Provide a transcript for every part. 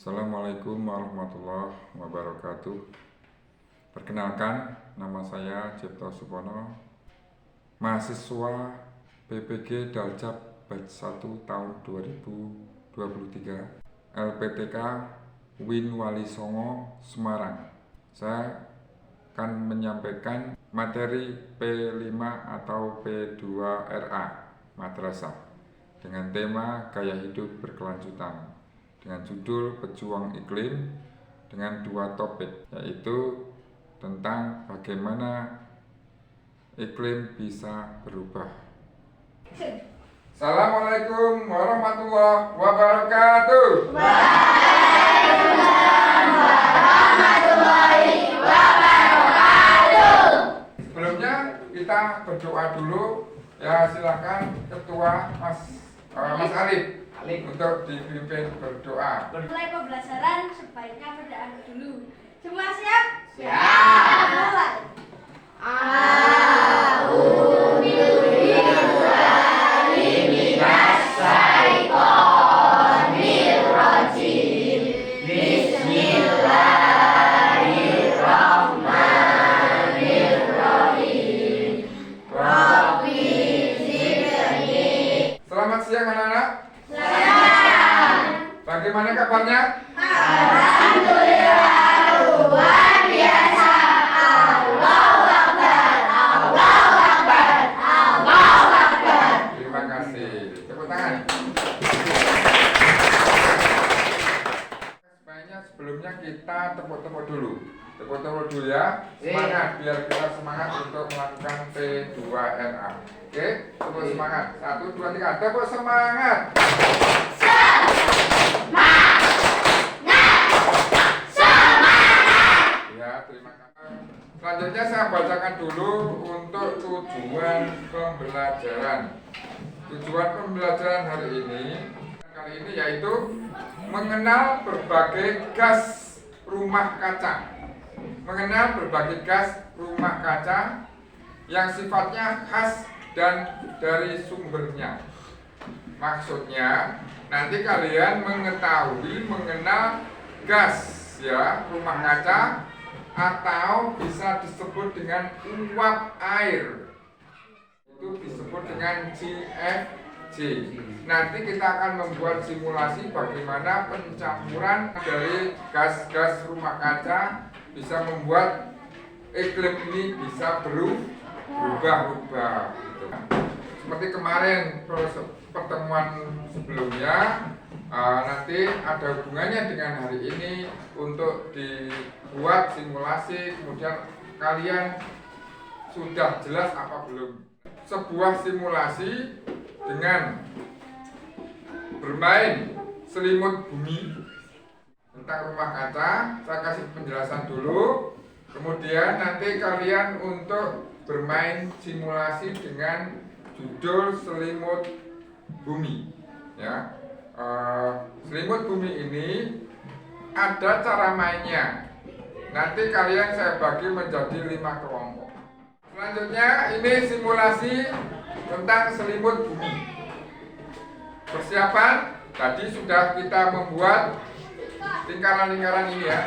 Assalamualaikum warahmatullahi wabarakatuh. Perkenalkan, nama saya Cipto Supono, mahasiswa PPG Daljab Batch 1 tahun 2023, LPTK Win Wali Songo, Semarang. Saya akan menyampaikan materi P5 atau P2RA Madrasah dengan tema gaya hidup berkelanjutan, dengan judul Pejuang Iklim, dengan dua topik, yaitu tentang bagaimana iklim bisa berubah. Assalamualaikum warahmatullahi wabarakatuh. Waalaikumsalam warahmatullahi wabarakatuh. Sebelumnya kita berdoa dulu, ya. Silakan Ketua Mas Alif untuk dipimpin berdoa. Mulai pembelajaran sebaiknya berdoa dulu. Semua siap? Siap. Mulai. Selamat siang anak-anak. Selamat. Bagaimana kabarnya? Alhamdulillah luar biasa. Allahu Akbar. Allahu Akbar. Allahu Akbar. Terima kasih. Tepuk tangan. Sebaiknya sebelumnya kita tepuk-tepuk dulu. Tepuk-tepuk dulu ya. Semangat, biar kita semangat untuk melakukan P2RA. Oke, tepuk semangat. 1, 2, 3. Tepuk semangat. Ya, terima kasih. Selanjutnya saya bacakan dulu untuk tujuan pembelajaran. Tujuan pembelajaran hari ini yaitu mengenal berbagai gas rumah kaca. Mengenal berbagai gas rumah kaca yang sifatnya khas dan dari sumbernya. Maksudnya nanti kalian mengenal gas, ya, rumah kaca, atau bisa disebut dengan uap air. Itu disebut dengan CFC. Nanti kita akan membuat simulasi bagaimana pencampuran dari gas-gas rumah kaca bisa membuat iklim ini bisa berubah-ubah. Gitu. Seperti kemarin pertemuan sebelumnya, nanti ada hubungannya dengan hari ini untuk dibuat simulasi, kemudian kalian sudah jelas apa belum. Sebuah simulasi dengan bermain selimut bumi tentang rumah kaca. Saya kasih penjelasan dulu, kemudian nanti kalian untuk bermain simulasi dengan judul selimut bumi, ya. Selimut bumi ini ada cara mainnya. Nanti kalian saya bagi menjadi 5 kelompok. Selanjutnya ini simulasi tentang selimut bumi. Persiapan tadi sudah kita membuat lingkaran-lingkaran ini, ya.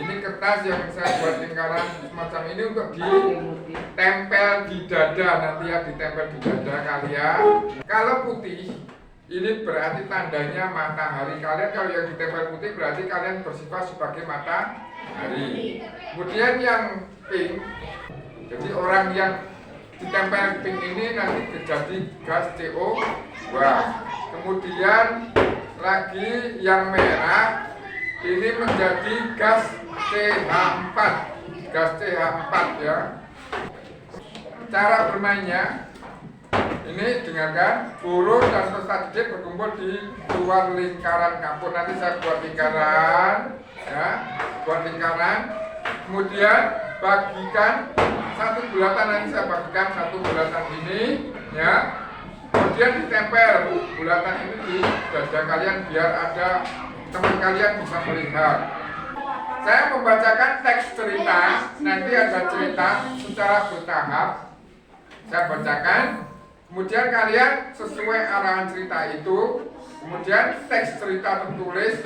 Ini kertas yang saya buat lingkaran semacam ini untuk ditempel di dada, nanti ya, ditempel di dada kalian. Kalau putih ini berarti tandanya matahari kalian. Kalau yang ditempel putih berarti kalian bersifat sebagai matahari. Kemudian yang pink, jadi orang yang ditempel pink ini nanti jadi gas CO2. Kemudian lagi yang merah ini menjadi gas CH4. Gas CH4, ya. Cara bermainnya ini, dengarkan, guru dan peserta didik berkumpul di luar lingkaran kampus. Nanti saya buat lingkaran, ya, buat lingkaran. Kemudian bagikan satu bulatan, nanti saya bagikan satu bulatan ini, ya. Kemudian ditempel bulatan ini di dada kalian biar ada teman kalian bisa melihat. Saya membacakan teks cerita, nanti ada cerita secara bertahap. Saya bacakan. Kemudian kalian sesuai arahan cerita itu Kemudian teks cerita tertulis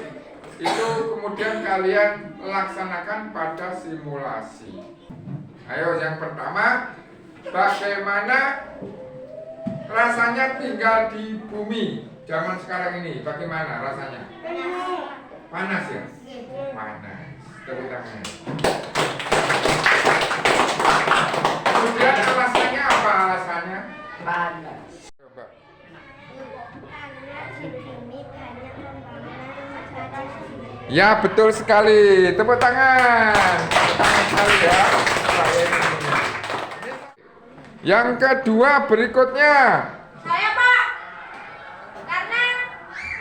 itu kemudian kalian laksanakan pada simulasi. Ayo, yang pertama, bagaimana rasanya tinggal di bumi zaman sekarang ini? Bagaimana rasanya? Panas ya? Panas. Tepuk tangan. Kemudian alasannya apa alasannya? Panas. Coba. Karena di bumi banyak pembangunan rumah saja. Ya, betul sekali. Tepuk tangan. Tepuk tangan sekali ya. Yang kedua berikutnya. Saya Pak, karena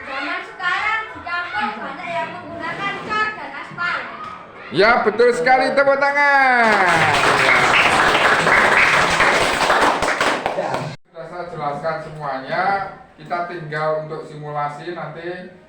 zaman sekarang di kampung banyak yang menggunakan cor dan aspal. Ya, betul sekali. Tepuk tangan. Sudah saya jelaskan semuanya. Kita tinggal untuk simulasi nanti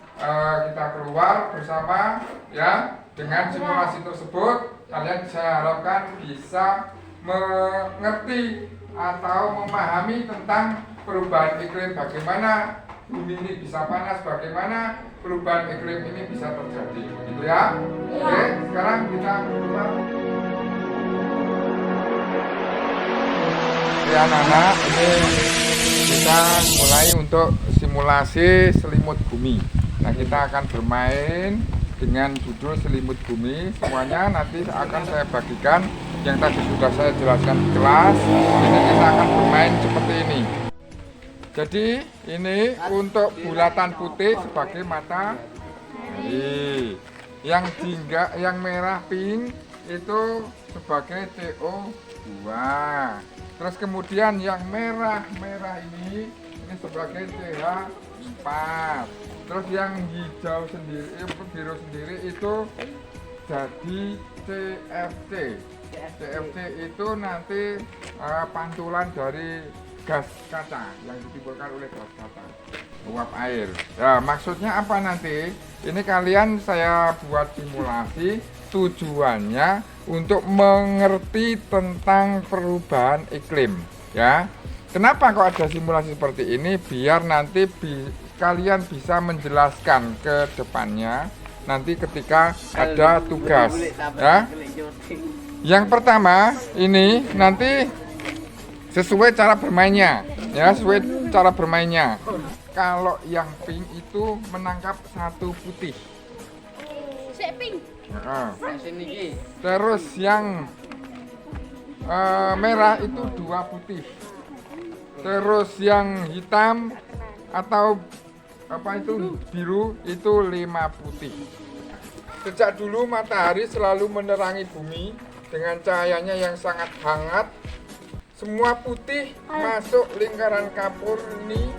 kita keluar bersama ya. Dengan simulasi tersebut kalian saya harapkan bisa mengerti atau memahami tentang perubahan iklim, bagaimana bumi ini bisa panas, bagaimana perubahan iklim ini bisa terjadi, gitu ya. Oke, sekarang kita keluar. Ya anak-anak, ini kita mulai untuk simulasi selimut bumi. Nah, kita akan bermain dengan judul selimut bumi. Semuanya nanti akan saya bagikan yang tadi sudah saya jelaskan di kelas. Ini kita akan bermain seperti ini. Jadi ini untuk bulatan putih sebagai matahari. Yang merah pink itu sebagai CO2. Terus kemudian yang merah ini sebagai CH4. Terus yang hijau sendiri, biru sendiri itu jadi CFC. CFC itu nanti pantulan dari gas kaca yang ditimbulkan oleh gas kaca, uap air. Nah, maksudnya apa nanti? Ini kalian saya buat simulasi, tujuannya untuk mengerti tentang perubahan iklim, ya. Kenapa kok ada simulasi seperti ini? Biar nanti kalian bisa menjelaskan ke depannya nanti ketika ada tugas, ya. Yang pertama ini nanti sesuai cara bermainnya, ya, sesuai cara bermainnya. Kalau yang pink itu menangkap satu putih. Pink. Terus yang merah itu dua putih. Terus yang hitam atau apa itu biru itu 5 putih. Sejak dulu matahari selalu menerangi bumi dengan cahayanya yang sangat hangat. Semua putih masuk lingkaran kapur ini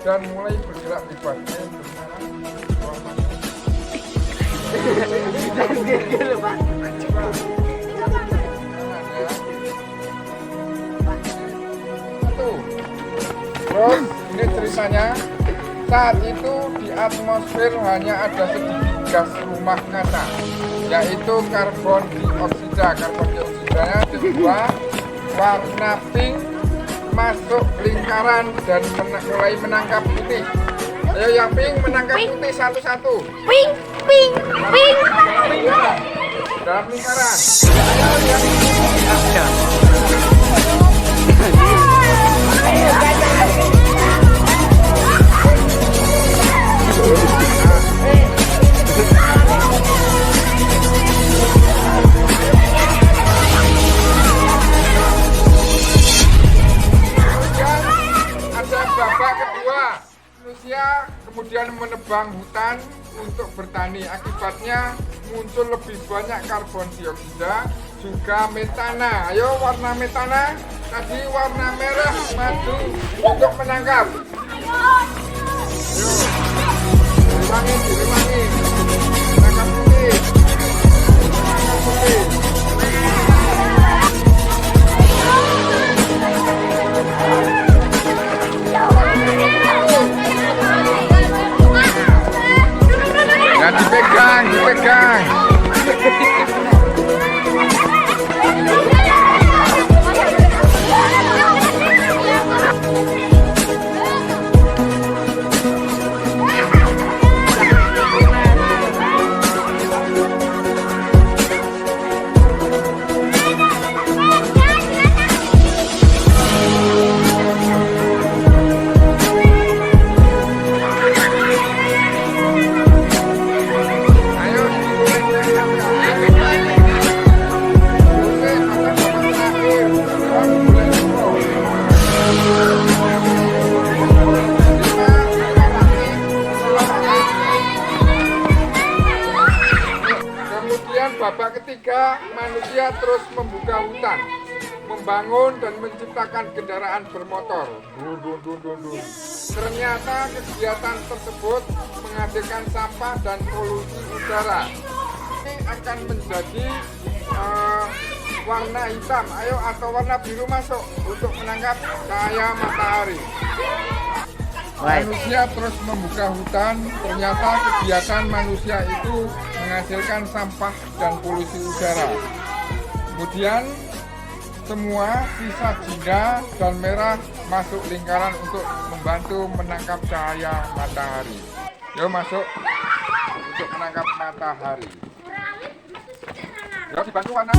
dan mulai bergerak bebas. Terus ini ceritanya, saat itu di atmosfer hanya ada sedikit gas rumah kaca, yaitu karbon dioksida. Karbon dioksidanya kedua warna pink masuk lingkaran dan mulai menangkap putih. Ayo yang pink menangkap putih satu-satu. Pink, pink, pink. Dalam lingkaran. Manusia kemudian menebang hutan untuk bertani. Akibatnya muncul lebih banyak karbon dioksida, juga metana. Ayo warna metana, tadi warna merah maju untuk menangkap. Ayo, direwangi. Menangkap putih. Menangkap putih. Nah, dipegang. babak ketiga, manusia terus membuka hutan, membangun dan menciptakan kendaraan bermotor. Dun, dun, dun, dun, dun. Ternyata kegiatan tersebut menghasilkan sampah dan polusi udara. Ini akan menjadi warna hitam, ayo, atau warna biru masuk untuk menangkap cahaya matahari. Manusia terus membuka hutan, ternyata kegiatan manusia itu menghasilkan sampah dan polusi udara. Kemudian semua sisa jingga dan merah masuk lingkaran untuk membantu menangkap cahaya matahari. Yuk masuk untuk menangkap matahari. Yuk dibantu warna.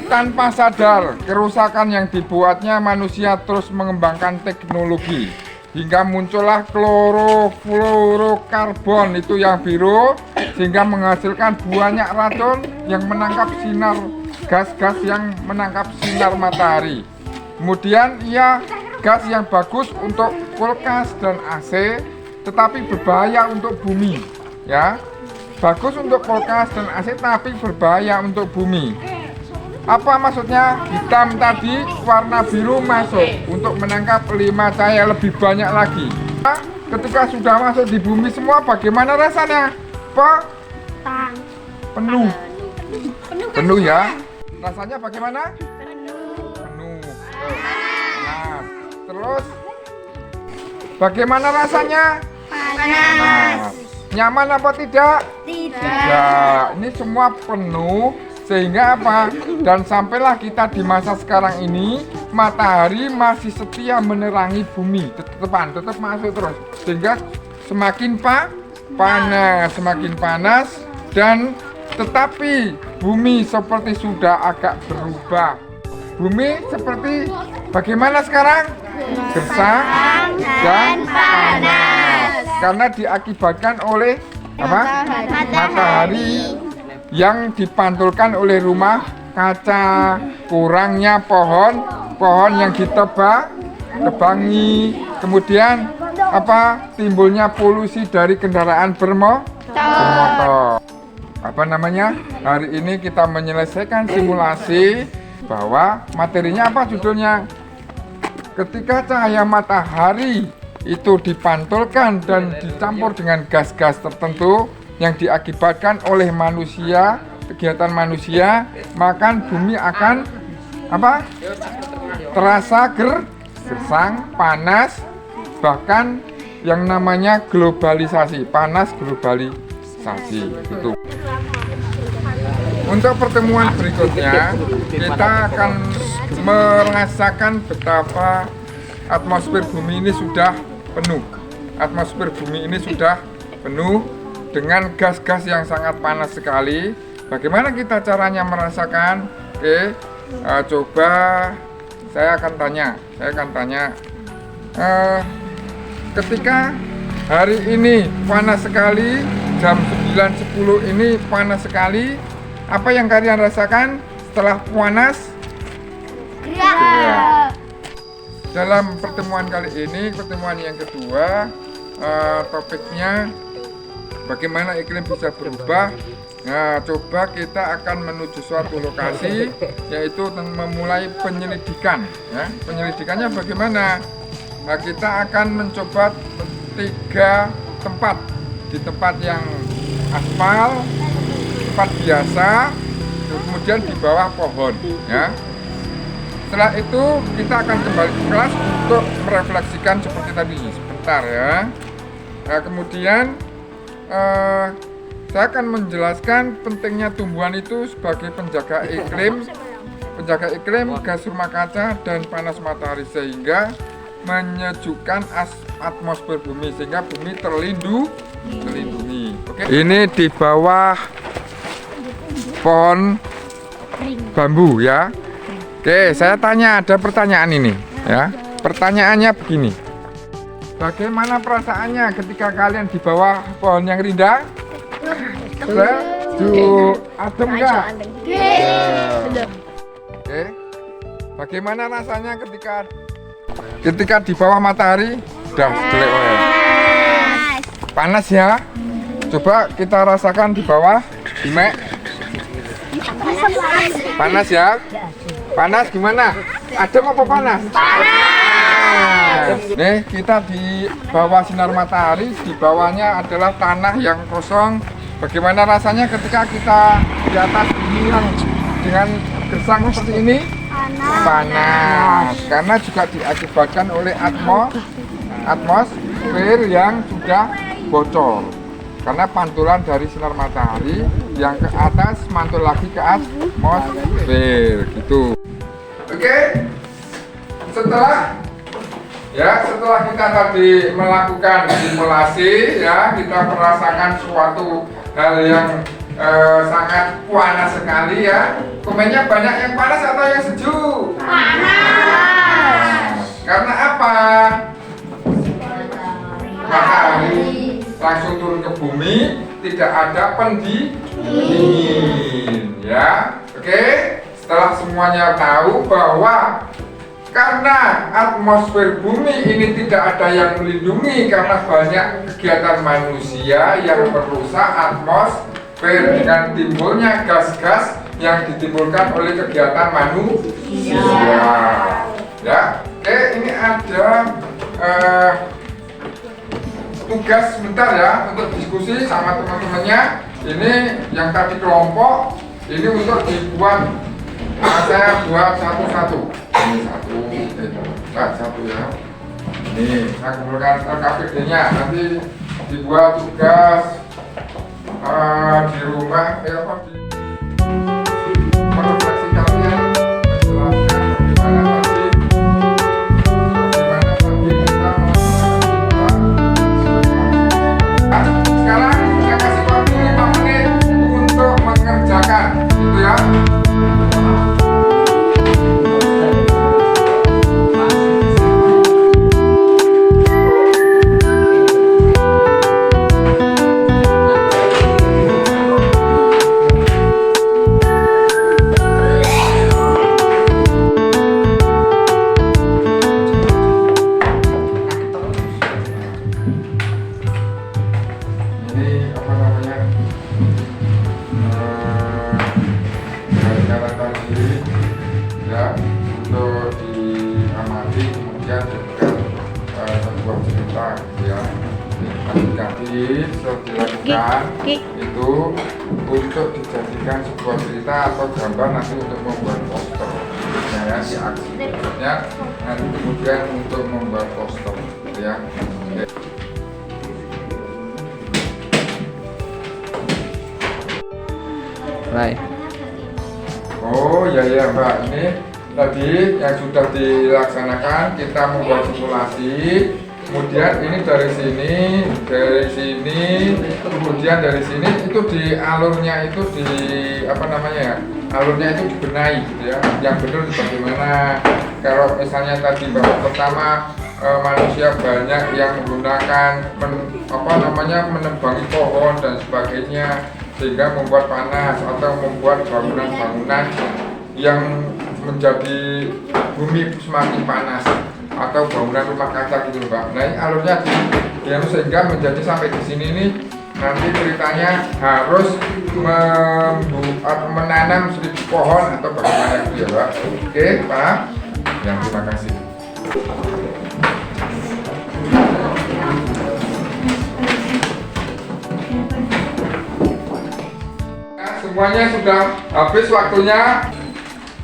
Tanpa sadar kerusakan yang dibuatnya, manusia terus mengembangkan teknologi hingga muncullah klorofluorokarbon itu yang biru, sehingga menghasilkan banyak racun yang menangkap sinar gas-gas yang menangkap sinar matahari. Kemudian ia gas yang bagus untuk kulkas dan AC, tetapi berbahaya untuk bumi. Ya, bagus untuk kulkas dan AC, tapi berbahaya untuk bumi. Apa maksudnya? Hitam tadi, warna biru masuk untuk menangkap 5 cahaya lebih banyak lagi. Ketika sudah masuk di bumi semua, bagaimana rasanya? Penuh. Penuh ya. Rasanya bagaimana? Penuh. Panas. Terus bagaimana rasanya? Panas. Nyaman apa tidak? Tidak. Ini semua penuh. Sehingga apa? Dan sampailah kita di masa sekarang ini, matahari masih setia menerangi bumi, tetap masuk terus. Sehingga semakin panas, semakin panas, dan tetapi bumi seperti sudah agak berubah. Bumi seperti bagaimana sekarang? Gersang dan panas. Karena diakibatkan oleh apa? Matahari yang dipantulkan oleh rumah kaca, kurangnya pohon yang ditebangi, kemudian apa? Timbulnya polusi dari kendaraan bermotor. Apa namanya? Hari ini kita menyelesaikan simulasi bahwa materinya apa judulnya? Ketika cahaya matahari itu dipantulkan dan dicampur dengan gas-gas tertentu yang diakibatkan oleh manusia, kegiatan manusia, maka bumi akan apa? Terasa gersang, panas, bahkan yang namanya globalisasi, panas globalisasi itu. Untuk pertemuan berikutnya, kita akan merasakan betapa atmosfer bumi ini sudah penuh. Atmosfer bumi ini sudah penuh dengan gas-gas yang sangat panas sekali. Bagaimana kita caranya merasakan? Oke, coba saya akan tanya. Ketika hari ini panas sekali, jam 9.10 ini panas sekali, apa yang kalian rasakan setelah panas? Ya. Dalam pertemuan kali ini, pertemuan yang kedua, topiknya bagaimana iklim bisa berubah. Nah, coba kita akan menuju suatu lokasi, yaitu memulai penyelidikan. Ya. Penyelidikannya bagaimana? Nah, kita akan mencoba 3 tempat. Di tempat yang aspal, tempat biasa, kemudian di bawah pohon. Ya. Setelah itu kita akan kembali ke kelas untuk merefleksikan seperti tadi. Sebentar ya. Nah, kemudian saya akan menjelaskan pentingnya tumbuhan itu sebagai penjaga iklim, gas rumah kaca dan panas matahari, sehingga menyejukkan atmosfer bumi, sehingga bumi terlindungi. Ini di bawah pohon bambu ya. Oke, saya tanya, ada pertanyaan ini ya. Pertanyaannya begini. Bagaimana perasaannya ketika kalian di bawah pohon yang rindang? Sejuk, adem enggak? Ya. Oke. Bagaimana rasanya ketika di bawah matahari? Udah jelek ya. Panas ya? Coba kita rasakan di bawah, Dimek. Panas ya? Panas gimana? Adem apa panas? Panas. Nih, kita di bawah sinar matahari, di bawahnya adalah tanah yang kosong. Bagaimana rasanya ketika kita di atas ini yang dengan gersang seperti ini? Panas. Karena juga diakibatkan oleh atmosfer yang sudah bocor. Karena pantulan dari sinar matahari yang ke atas mantul lagi ke atmosfer gitu. Oke. Setelah kita tadi melakukan simulasi ya, kita merasakan suatu hal yang sangat panas sekali ya. Komennya banyak yang panas atau yang sejuk? Panas. Karena apa? Matahari langsung turun ke bumi, tidak ada pendingin ya. Oke, setelah semuanya tahu bahwa karena atmosfer bumi ini tidak ada yang melindungi karena banyak kegiatan manusia yang merusak atmosfer dengan timbulnya gas-gas yang ditimbulkan oleh kegiatan manusia ya. Oke, ini ada tugas sebentar ya untuk diskusi sama teman-temannya. Ini yang tadi kelompok ini untuk dibuat, saya buat satu-satu. Ini satu ya. Ini saya kumpulkan KPD-nya, nanti dibuat tugas di rumah di refleksi kalian menjelaskan bagaimana tadi kita melakukan. Sekarang saya kasih waktu 5 menit untuk mengerjakan gitu ya. Untuk diamati kemudian juga sebuah cerita ya. Adik-adik dilakukan itu untuk dijadikan sebuah cerita atau gambar nanti untuk membuat poster ya, di aksi berikutnya nanti kemudian untuk membuat poster ya. Baik. Oh ya Mbak, ini tadi yang sudah dilaksanakan kita membuat simulasi. Kemudian ini dari sini, kemudian dari sini itu di alurnya itu di apa namanya ya? Alurnya itu dibenahi gitu ya. Yang benar bagaimana? Kalau misalnya tadi babak pertama manusia banyak yang menggunakan menebangi pohon dan sebagainya sehingga membuat panas atau membuat bangunan-bangunan yang menjadi bumi semakin panas atau bangunan rumah kaca gitu Mbak. Nah ini alurnya sehingga menjadi sampai di sini nih nanti ceritanya harus menanam 1000 pohon atau bagaimana gitu ya Mbak. Oke Pak, ya terima kasih. Semuanya sudah habis waktunya,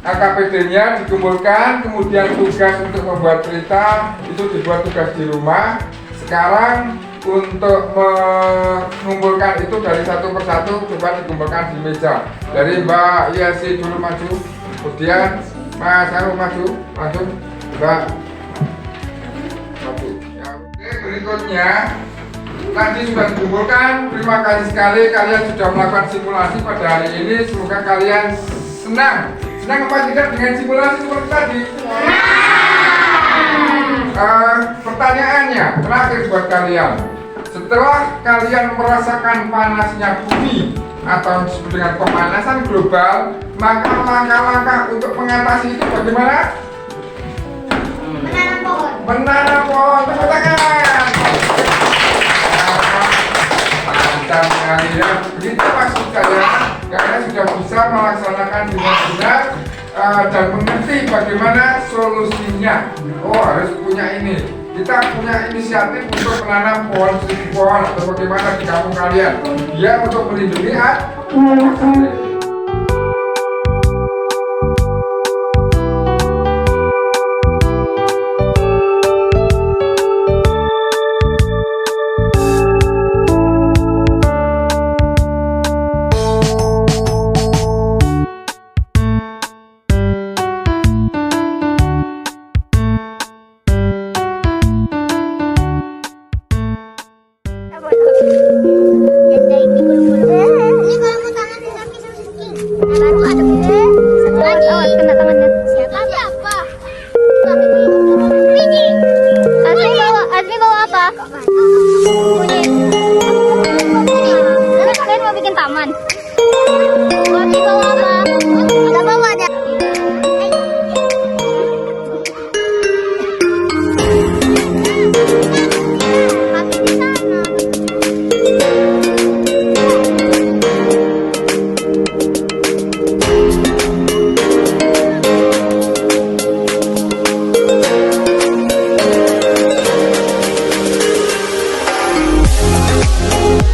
KPD-nya dikumpulkan, kemudian tugas untuk membuat cerita itu dibuat tugas di rumah. Sekarang untuk mengumpulkan itu dari satu persatu coba dikumpulkan di meja. Dari Mbak Yesi dulu maju, kemudian Mas Aru maju, Mbak maju. Ya, oke, berikutnya tadi sudah dikumpulkan. Terima kasih sekali kalian sudah melakukan simulasi pada hari ini. Semoga kalian senang. Senang apa tidak dengan simulasi seperti tadi? Pertanyaannya terakhir buat kalian. Setelah kalian merasakan panasnya bumi atau disebut dengan pemanasan global, maka langkah-langkah untuk mengatasi itu bagaimana? Menanam pohon. Menanam pohon, tepuk tangan. Mantap sekali ya. Begitu maksud saya, kalian sudah bisa melaksanakan dengan benar dan mengerti bagaimana solusinya. Oh, harus punya ini. Kita punya inisiatif untuk menanam pohon 1000 pohon atau bagaimana di kampung kalian, biar untuk melindungi Azmi bawa apa? Kunyit. Kalian mau bikin taman? Azmi bawa apa? Gak bawa ada.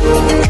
Thank you.